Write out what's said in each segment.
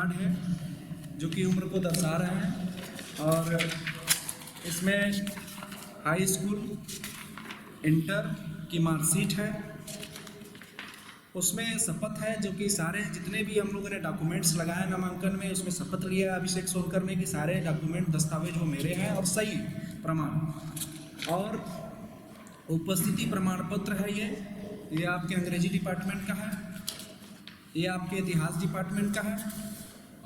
Card है जो कि उम्र को दर्शा रहे हैं और इसमें हाई स्कूल इंटर की मार्कशीट है, उसमें शपथ है जो कि सारे जितने भी हम लोगों ने डॉक्यूमेंट्स लगाए नामांकन में उसमें शपथ लिया अभिषेक सोनकर ने कि सारे डॉक्यूमेंट दस्तावेज वो मेरे हैं और सही प्रमाण। और उपस्थिति प्रमाण पत्र है ये आपके अंग्रेजी डिपार्टमेंट का है, ये आपके इतिहास डिपार्टमेंट का है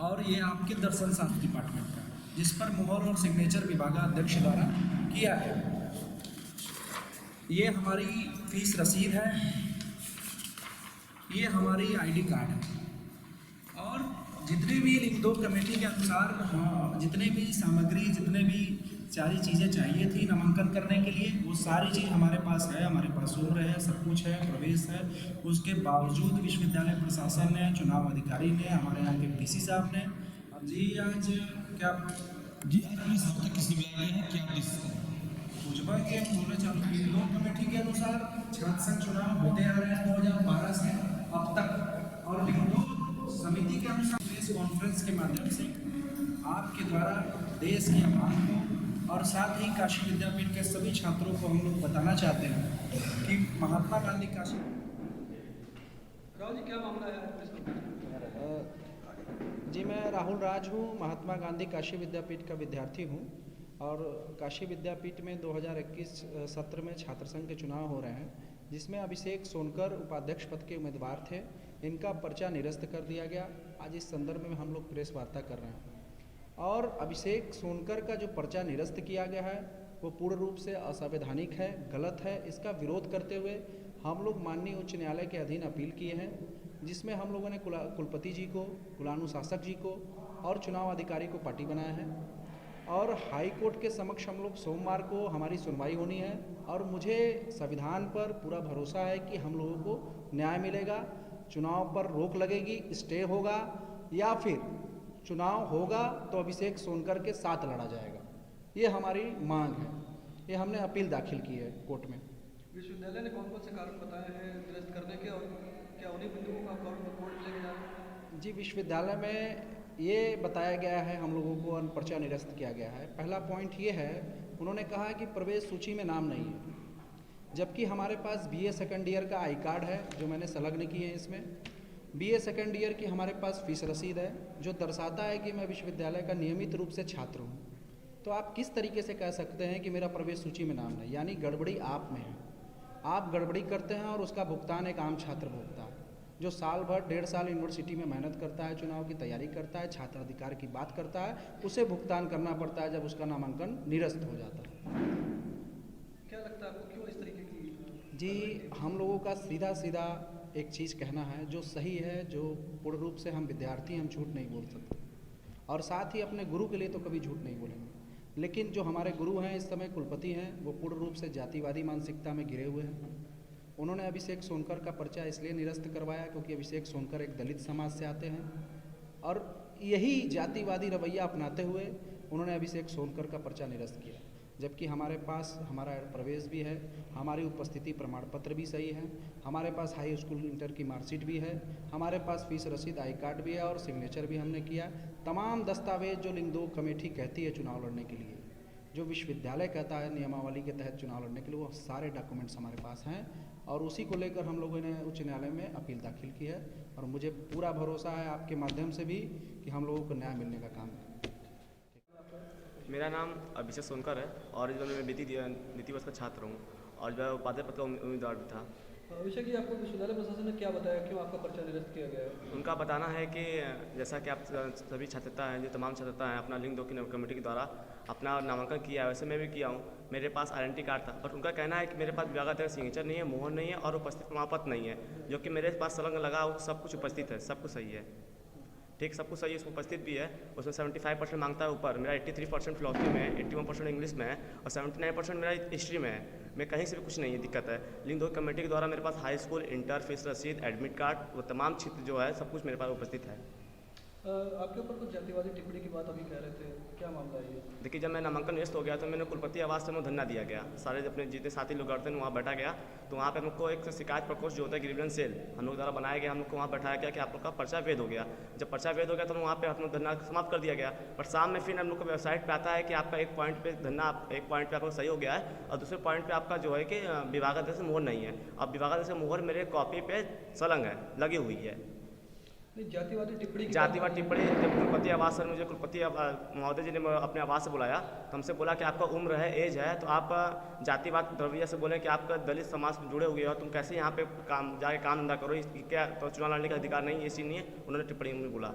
और ये आपके दर्शन शास्त्र डिपार्टमेंट का है, जिस पर मोहर और सिग्नेचर विभागाध्यक्ष द्वारा किया है। ये हमारी फीस रसीद है, ये हमारी आईडी कार्ड है और जितने भी लिंक दो कमेटी के अनुसार जितने भी सामग्री जितने भी सारी चीज़ें चाहिए थी नामांकन करने के लिए वो सारी चीज़ हमारे पास है, हमारे पास उम्र है, सब कुछ है, प्रवेश है। उसके बावजूद विश्वविद्यालय प्रशासन ने, चुनाव अधिकारी ने, हमारे यहाँ के पीसी साहब ने जी आज क्या जी पुलिस अब तक किसी बुलाया गया है क्या भुजबा के पूरे लोक कमेटी के अनुसार छात्र संघ चुनाव होते आ रहे हैं 2012 से अब तक और लिंगो समिति के अनुसार प्रेस कॉन्फ्रेंस के माध्यम से आपके द्वारा देश की आवाम को और साथ ही काशी विद्यापीठ के सभी छात्रों को हम लोग बताना चाहते हैं कि महात्मा गांधी काशी राहुल जी क्या मामला है? जी मैं राहुल राज हूँ, महात्मा गांधी काशी विद्यापीठ का विद्यार्थी हूँ और काशी विद्यापीठ में 2021 सत्र में छात्र संघ के चुनाव हो रहे हैं जिसमें अभिषेक सोनकर उपाध्यक्ष पद के उम्मीदवार थे। इनका पर्चा निरस्त कर दिया गया। आज इस संदर्भ में हम लोग प्रेस वार्ता कर रहे हैं और अभिषेक सोनकर का जो पर्चा निरस्त किया गया है वो पूर्ण रूप से असंवैधानिक है, गलत है। इसका विरोध करते हुए हम लोग माननीय उच्च न्यायालय के अधीन अपील किए हैं जिसमें हम लोगों ने कुलपति जी को, कुलानुशासक जी को और चुनाव अधिकारी को पार्टी बनाया है और हाई कोर्ट के समक्ष हम लोग सोमवार को हमारी सुनवाई होनी है और मुझे संविधान पर पूरा भरोसा है कि हम लोगों को न्याय मिलेगा। चुनाव पर रोक लगेगी, स्टे होगा या फिर चुनाव होगा तो अभिषेक सोनकर के साथ लड़ा जाएगा। ये हमारी मांग है, ये हमने अपील दाखिल की है कोर्ट में। विश्वविद्यालय ने कौन कौन से कारण बताए हैं निरस्त करने के और क्या उन्हीं बिंदुओं का कोर्ट लेके जा रहे हैं? जी विश्वविद्यालय में ये बताया गया है, हम लोगों को पर्चा निरस्त किया गया है। पहला पॉइंट ये है, उन्होंने कहा कि प्रवेश सूची में नाम नहीं है, जबकि हमारे पास बीए सेकंड ईयर का आई कार्ड है जो मैंने संलग्न की है। इसमें बीए सेकंड ईयर की हमारे पास फीस रसीद है जो दर्शाता है कि मैं विश्वविद्यालय का नियमित रूप से छात्र हूँ। तो आप किस तरीके से कह सकते हैं कि मेरा प्रवेश सूची में नाम नहीं? यानी गड़बड़ी आप में है, आप गड़बड़ी करते हैं और उसका भुगतान एक आम छात्र भुगता है जो साल भर 1.5 साल यूनिवर्सिटी में मेहनत करता है, चुनाव की तैयारी करता है, छात्र अधिकार की बात करता है, उसे भुगतान करना पड़ता है जब उसका नामांकन निरस्त हो जाता है। क्या लगता है आपको क्यों इस तरीके की? जी हम लोगों का सीधा सीधा एक चीज़ कहना है जो सही है, जो पूर्ण रूप से हम विद्यार्थी हम झूठ नहीं बोल सकते और साथ ही अपने गुरु के लिए तो कभी झूठ नहीं बोलेंगे। लेकिन जो हमारे गुरु हैं इस समय कुलपति हैं वो पूर्ण रूप से जातिवादी मानसिकता में घिरे हुए हैं। उन्होंने अभिषेक सोनकर का पर्चा इसलिए निरस्त करवाया क्योंकि अभिषेक सोनकर एक दलित समाज से आते हैं और यही जातिवादी रवैया अपनाते हुए उन्होंने अभिषेक सोनकर का पर्चा निरस्त किया। जबकि हमारे पास हमारा प्रवेश भी है, हमारी उपस्थिति प्रमाण पत्र भी सही है, हमारे पास हाई स्कूल इंटर की मार्कशीट भी है, हमारे पास फीस रसीद आई कार्ड भी है और सिग्नेचर भी हमने किया। तमाम दस्तावेज जो लिंग 2 कमेटी कहती है चुनाव लड़ने के लिए, जो विश्वविद्यालय कहता है नियमावली के तहत चुनाव लड़ने के लिए, वो सारे डॉक्यूमेंट्स हमारे पास हैं और उसी को लेकर हम लोगों ने उच्च न्यायालय में अपील दाखिल की है और मुझे पूरा भरोसा है आपके माध्यम से भी कि हम लोगों को न्याय मिलने का काम है। मेरा नाम अभिषेक सोनकर है और जो मैं द्वितीय वर्ष का छात्र हूँ और जो उपाध्याय पद का उम्मीदवार भी था। अभिषेक जी आपको विश्वविद्यालय प्रशासन ने क्या बताया, क्यों आपका पर्चा निरस्त किया गया है? उनका बताना है कि जैसा कि आप सभी छात्रता हैं, जो तमाम छात्रता हैं अपना लिंग 2 की कमेटी के द्वारा अपना नामांकन किया है, वैसे मैं भी किया हूँ। मेरे पास आइडेंटिटी कार्ड था बट उनका कहना है कि मेरे पास विभागाध्यक्ष सिग्नेचर नहीं है, मोहर नहीं है और उपस्थित प्रमाण पत्र नहीं है, जो कि मेरे पास संलग्न लगा हो, सब कुछ उपस्थित है, सब कुछ सही है, ठीक, सब कुछ सही है, उसमें उपस्थित भी है। उसमें 75% मांगता है ऊपर, मेरा 83% फिलॉसफी में है, 81% इंग्लिश में है और 79% मेरा हिस्ट्री में है। मैं कहीं से भी कुछ नहीं है दिक्कत है। लिंग 2 कमेटी के द्वारा मेरे पास हाई स्कूल, इंटर, फीस रसीद, एडमिट कार्ड, वो तमाम क्षेत्र जो है सब कुछ मेरे पास उपस्थित है। आपके ऊपर कुछ जातिवादी टिप्पणी की बात अभी कह रहे थे, क्या मामला है ये? देखिए, जब मैं नामांकन निरस्त हो गया तो मैंने कुलपति आवास से मुझे धरना दिया गया। सारे अपने जितने साथी लोग करते हैं वहाँ बैठा गया। तो वहाँ पे हमको एक शिकायत प्रकोष्ठ जो होता है ग्रीवेंस सेल हम लोग द्वारा बनाया गया। हम लोग को वहाँ बैठाया गया कि आप लोग का पर्चा वैध हो गया। जब पर्चा वैध हो गया तो वहाँ पे हम लोग धरना समाप्त कर दिया गया। पर शाम में फिर हम लोग को वेबसाइट पे आता है कि आपका एक पॉइंट पे धरना एक पॉइंट पे आपका सही हो गया है और दूसरे पॉइंट पे आपका जो है कि विभागाध्यक्ष से मोहर नहीं है। अब विभागाध्यक्ष से मोहर मेरे कॉपी पे संलग्न है, लगी हुई है। नहीं, जातिवादी टिप्पणी की जातिवाद टिप्पणी जब कुलपति आवास सर मुझे कुलपति महोदय जी ने अपने आवास से बुलाया तो हमसे बोला कि आपका उम्र है, एज है, तो आप जातिवाद रवैया से बोले कि आप दलित समाज से जुड़े हुए हो, तुम कैसे यहाँ पे काम जाके काम धंधा करो, क्या तो चुनाव लड़ने का अधिकार नहीं, ये चीज़ नहीं है। उन्होंने टिप्पणी में बोला।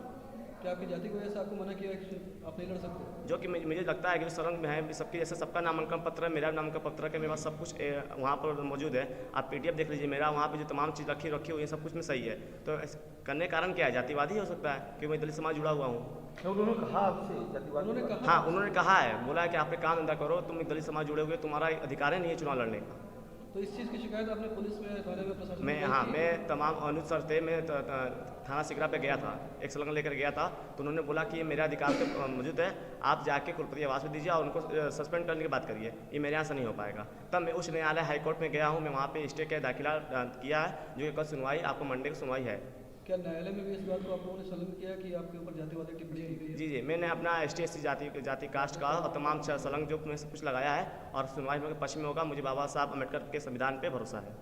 क्या आपकी जाति की वजह से आपको मना किया कि आप नहीं लड़ सकते? जो कि मुझे लगता है कि संलग्न में है सबकी, जैसे सबका नामांकन पत्र है, मेरा नामांकन पत्र है, मेरे पास सब कुछ वहाँ पर मौजूद है। आप पीडीएफ देख लीजिए मेरा, वहाँ पे जो तमाम चीज़ रखी हुई है सब कुछ में सही है। तो करने का कारण क्या है? जातिवादी हो सकता है कि मैं दलित समाज जुड़ा हुआ हूँ। उन्होंने कहा आपसे जातिवाद? उन्होंने कहा हाँ, उन्होंने कहा है, बोला है कि आप काम धंधा करो, तुम दलित समाज जुड़े हुए, तुम्हारा अधिकार ही नहीं है चुनाव लड़ने का। तो इस चीज़ की शिकायत आपने पुलिस में, थाने में, प्रशासन मैं हाँ मैं तमाम अनुसार थे, मैं थाना सिकरा पे गया था, एक संलग्न लेकर गया था। तो उन्होंने बोला कि ये मेरा अधिकार पे मौजूद है, आप जाके कुलपति आवास में दीजिए और उनको सस्पेंड करने की बात करिए, ये मेरे यहाँ से नहीं हो पाएगा। तब मैं उच्च न्यायालय हाईकोर्ट में गया हूँ, मैं वहाँ पे स्टे का दाखिला किया है, जो कि कल सुनवाई आपको मंडे की सुनवाई है। क्या न्यायालय में भी इस बात को आप लोगों ने संलग्न किया कि आपके ऊपर जातिवादी टिप्पणी की गई है? जी जी, मैंने अपना ST/SC जाति कास्ट का और तमाम संलग्न जो मैं सब कुछ लगाया है और सुनवाई में पक्ष में होगा। मुझे बाबा साहब अम्बेडकर के संविधान पे भरोसा है।